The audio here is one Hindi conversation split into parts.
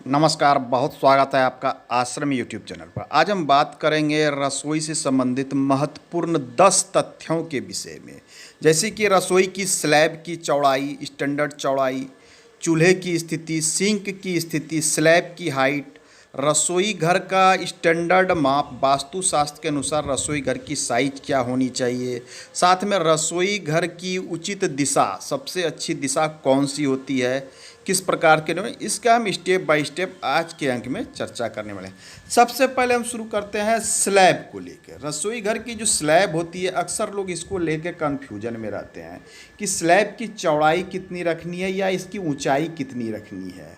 नमस्कार, बहुत स्वागत है आपका आश्रम यूट्यूब चैनल पर। आज हम बात करेंगे रसोई से संबंधित महत्वपूर्ण 10 तथ्यों के विषय में। जैसे कि रसोई की स्लैब की चौड़ाई, स्टैंडर्ड चौड़ाई, चूल्हे की स्थिति, सिंक की स्थिति, स्लैब की हाइट, रसोई घर का स्टैंडर्ड माप, वास्तुशास्त्र के अनुसार रसोई घर की साइज क्या होनी चाहिए, साथ में रसोई घर की उचित दिशा, सबसे अच्छी दिशा कौन सी होती है, किस प्रकार के में इसका हम स्टेप बाय स्टेप आज के अंक में चर्चा करने वाले हैं। सबसे पहले हम शुरू करते हैं स्लैब को लेकर। रसोई घर की जो स्लैब होती है, अक्सर लोग इसको लेकर कन्फ्यूजन में रहते हैं कि स्लैब की चौड़ाई कितनी रखनी है या इसकी ऊंचाई कितनी रखनी है।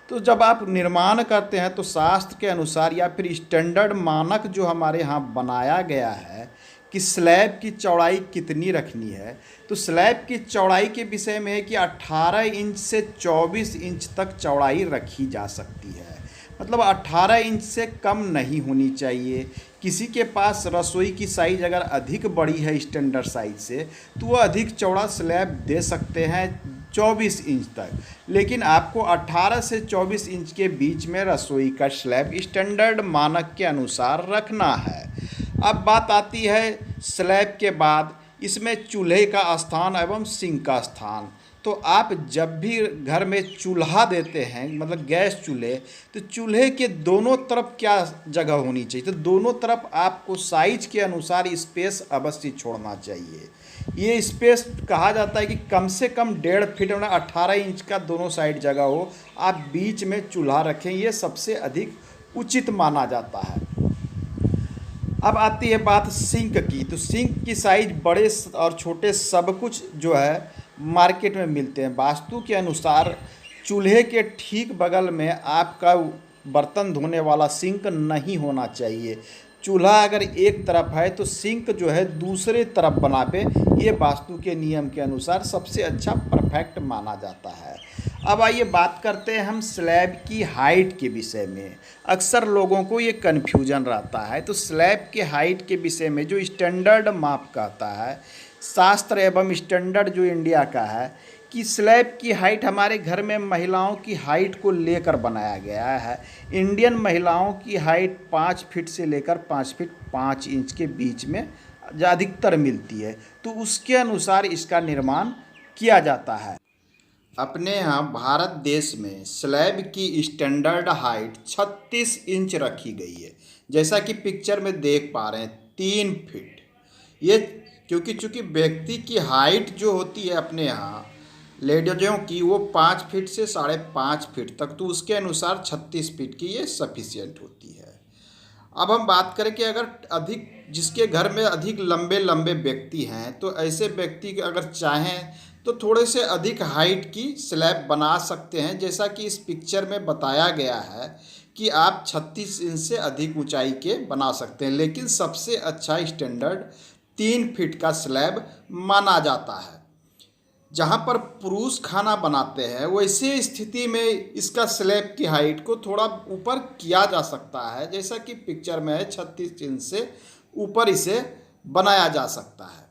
तो जब आप निर्माण करते हैं तो शास्त्र के अनुसार या फिर स्टैंडर्ड मानक जो हमारे यहाँ बनाया गया है कि स्लैब की चौड़ाई कितनी रखनी है, तो स्लैब की चौड़ाई के विषय में है कि 18 इंच से 24 इंच तक चौड़ाई रखी जा सकती है। मतलब 18 इंच से कम नहीं होनी चाहिए। किसी के पास रसोई की साइज अगर अधिक बड़ी है स्टैंडर्ड साइज से, तो वह अधिक चौड़ा स्लैब दे सकते हैं 24 इंच तक, लेकिन आपको 18 से 24 इंच के बीच में रसोई का स्लैब स्टैंडर्ड मानक के अनुसार रखना है। अब बात आती है स्लैब के बाद इसमें चूल्हे का स्थान एवं सिंक का स्थान। तो आप जब भी घर में चूल्हा देते हैं, मतलब गैस चूल्हे, तो चूल्हे के दोनों तरफ क्या जगह होनी चाहिए, तो दोनों तरफ आपको साइज के अनुसार स्पेस अवश्य छोड़ना चाहिए। ये स्पेस कहा जाता है कि कम से कम 1.5 फीट मतलब 18 इंच का दोनों साइड जगह हो, आप बीच में चूल्हा रखें, ये सबसे अधिक उचित माना जाता है। अब आती है बात सिंक की। तो सिंक की साइज बड़े और छोटे सब कुछ जो है मार्केट में मिलते हैं। वास्तु के अनुसार चूल्हे के ठीक बगल में आपका बर्तन धोने वाला सिंक नहीं होना चाहिए। चूल्हा अगर एक तरफ है तो सिंक जो है दूसरे तरफ बना पे, ये वास्तु के नियम के अनुसार सबसे अच्छा परफेक्ट माना जाता है। अब आइए बात करते हैं हम स्लैब की हाइट के विषय में। अक्सर लोगों को ये कन्फ्यूजन रहता है। तो स्लैब के हाइट के विषय में जो स्टैंडर्ड माप कहता है शास्त्र एवं स्टैंडर्ड जो इंडिया का है कि स्लैब की हाइट हमारे घर में महिलाओं की हाइट को लेकर बनाया गया है। इंडियन महिलाओं की हाइट 5 फीट से लेकर 5 फीट 5 इंच के बीच में अधिकतर मिलती है, तो उसके अनुसार इसका निर्माण किया जाता है। अपने यहाँ भारत देश में स्लैब की स्टैंडर्ड हाइट 36 इंच रखी गई है। जैसा कि पिक्चर में देख पा रहे हैं 3 फीट। ये क्योंकि चूँकि व्यक्ति की हाइट जो होती है अपने यहाँ लेडीजों की वो 5 फीट से 5.5 फीट तक, तो उसके अनुसार 36 फीट की ये सफिशियंट होती है। अब हम बात करें कि अगर अधिक जिसके घर में अधिक लंबे लंबे व्यक्ति हैं, तो ऐसे व्यक्ति अगर चाहें तो थोड़े से अधिक हाइट की स्लैब बना सकते हैं। जैसा कि इस पिक्चर में बताया गया है कि आप 36 इंच से अधिक ऊंचाई के बना सकते हैं, लेकिन सबसे अच्छा स्टैंडर्ड 3 फीट का स्लैब माना जाता है। जहाँ पर पुरुष खाना बनाते हैं वैसे स्थिति में इसका स्लैब की हाइट को थोड़ा ऊपर किया जा सकता है। जैसा कि पिक्चर में है 36 इंच से ऊपर इसे बनाया जा सकता है।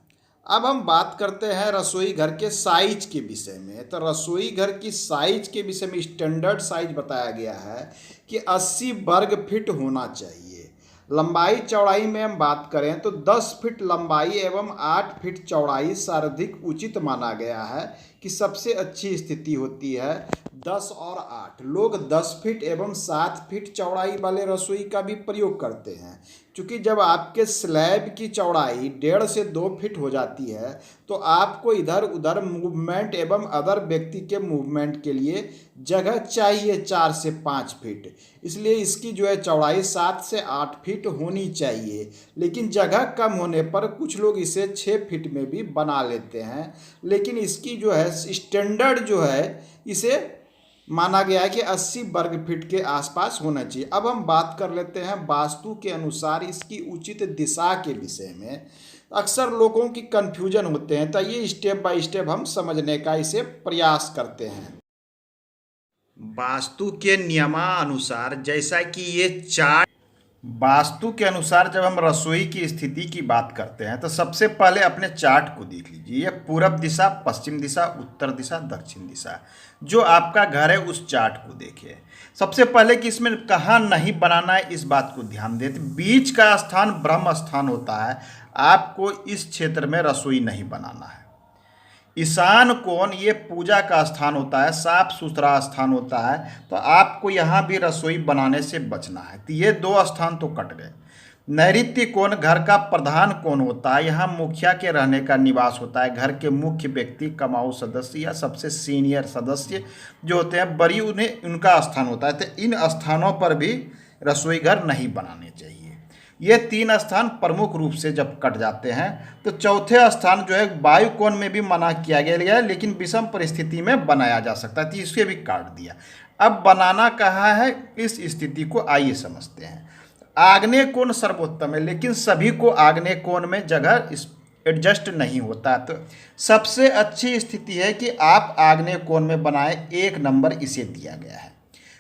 अब हम बात करते हैं रसोई घर के साइज के विषय में। तो रसोई घर की साइज के विषय में स्टैंडर्ड साइज बताया गया है कि 80 वर्ग फीट होना चाहिए। लंबाई चौड़ाई में हम बात करें तो 10 फीट लंबाई एवं 8 फीट चौड़ाई सर्वाधिक उचित माना गया है कि सबसे अच्छी स्थिति होती है 10 और 8। लोग 10 फीट एवं 7 फीट चौड़ाई वाले रसोई का भी प्रयोग करते हैं, क्योंकि जब आपके स्लैब की चौड़ाई 1.5 से 2 फीट हो जाती है तो आपको इधर उधर मूवमेंट एवं अदर व्यक्ति के मूवमेंट के लिए जगह चाहिए 4 से 5 फीट। इसलिए इसकी जो है चौड़ाई 7 से 8 फीट होनी चाहिए, लेकिन जगह कम होने पर कुछ लोग इसे 6 फीट में भी बना लेते हैं। लेकिन इसकी जो है स्टैंडर्ड जो है इसे माना गया है कि 80 वर्ग फीट के आसपास होना चाहिए। अब हम बात कर लेते हैं वास्तु के अनुसार इसकी उचित दिशा के विषय में। अक्सर लोगों की कन्फ्यूजन होते हैं, तो ये स्टेप बाय स्टेप हम समझने का इसे प्रयास करते हैं। वास्तु के नियमानुसार जैसा कि ये चार्ट वास्तु के अनुसार जब हम रसोई की स्थिति की बात करते हैं तो सबसे पहले अपने चार्ट को देख लीजिए। ये पूरब दिशा, पश्चिम दिशा, उत्तर दिशा, दक्षिण दिशा, जो आपका घर है उस चार्ट को देखिए। सबसे पहले कि इसमें कहाँ नहीं बनाना है इस बात को ध्यान देते। बीच का स्थान ब्रह्म स्थान होता है, आपको इस क्षेत्र में रसोई नहीं बनाना है। ईशान कोण ये पूजा का स्थान होता है, साफ सुथरा स्थान होता है, तो आपको यहाँ भी रसोई बनाने से बचना है। तो ये दो स्थान तो कट गए। नैऋत्य कोण घर का प्रधान कोण होता है, यहाँ मुखिया के रहने का निवास होता है। घर के मुख्य व्यक्ति, कमाऊ सदस्य या सबसे सीनियर सदस्य जो होते हैं, बड़ी उन्हें उनका स्थान होता है। तो इन स्थानों पर भी रसोई घर नहीं बनाने चाहिए। ये तीन स्थान प्रमुख रूप से जब कट जाते हैं तो चौथे स्थान जो है वायु कोण में भी मना किया गया है, लेकिन विषम परिस्थिति में बनाया जा सकता है, तो इसके भी काट दिया। अब बनाना कहाँ है इस स्थिति को आइए समझते हैं। आग्नेय कोण सर्वोत्तम है, लेकिन सभी को आग्नेय कोण में जगह एडजस्ट नहीं होता। तो सबसे अच्छी स्थिति है कि आप आग्नेय कोण में बनाएं, 1 नंबर इसे दिया गया है।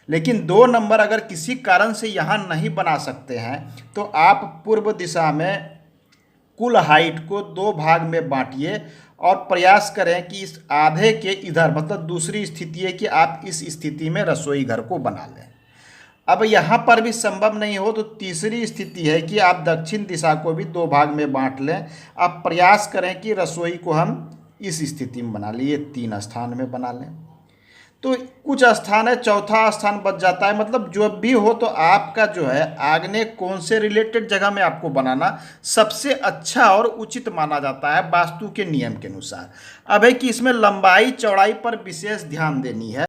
लेकिन 2 नंबर अगर किसी कारण से यहाँ नहीं बना सकते हैं तो आप पूर्व दिशा में कुल हाइट को 2 भाग में बांटिए और प्रयास करें कि इस आधे के इधर, मतलब दूसरी स्थिति है कि आप इस स्थिति में रसोई घर को बना लें। अब यहाँ पर भी संभव नहीं हो तो तीसरी स्थिति है कि आप दक्षिण दिशा को भी 2 भाग में बांट लें। आप प्रयास करें कि रसोई को हम इस स्थिति में बना लें, 3 स्थान में बना लें। तो कुछ स्थान है, चौथा स्थान बच जाता है। मतलब जो भी हो तो आपका जो है आग्नेय कोण से रिलेटेड जगह में आपको बनाना सबसे अच्छा और उचित माना जाता है वास्तु के नियम के अनुसार। अब है कि इसमें लंबाई चौड़ाई पर विशेष ध्यान देनी है।